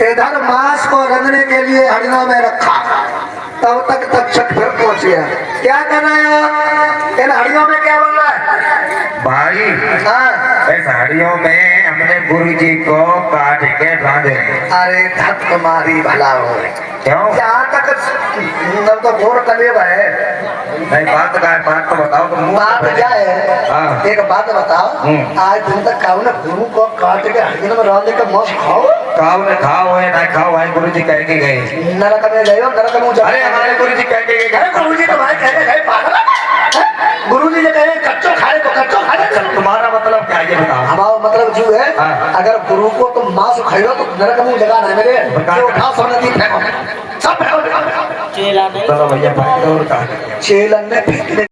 इधर मांस को रंधने के लिए हड़ियों में रखा, तब तक तक्षक फिर पहुंच गया। क्या कर रहे हो इन हड़ियों में? क्या बोल रहा है भाई? हाँ, इस हड़ियों में हमने गुरु जी को काट के बांधे। अरे धत तुम्हारी भला हो। क्यों? जहाँ तक तब तो घोर कलेब है। नहीं, बात का है, बात तो बताओ तुम। बात क्या है? हाँ। एक बात बताओ, आज दिन तक काऊ ने गुरु को काट के हड़ियों में रह लेकर मौत खाओ? खाओ ने खाओ है ना खाओ भाई, गुरु जी कह के गए। नरक में गए हो, नरक में अरे हमारे गुरु जी कह के गए। अरे गुरु जी तो भाई कह के गए, पागल गुरु जी ने कहे कच्चो खाए तो कच्चो खाए। तुम्हारा मतलब क्या है बताओ? हमारा मतलब जो है, हाँ। अगर गुरु को तुम मांस खाओ तो नरक में जगह नहीं मेरे। जो उठाओ सोने दी फेंको, सब फेंको। चलो भैया भाई, और का चेलन ने फेंक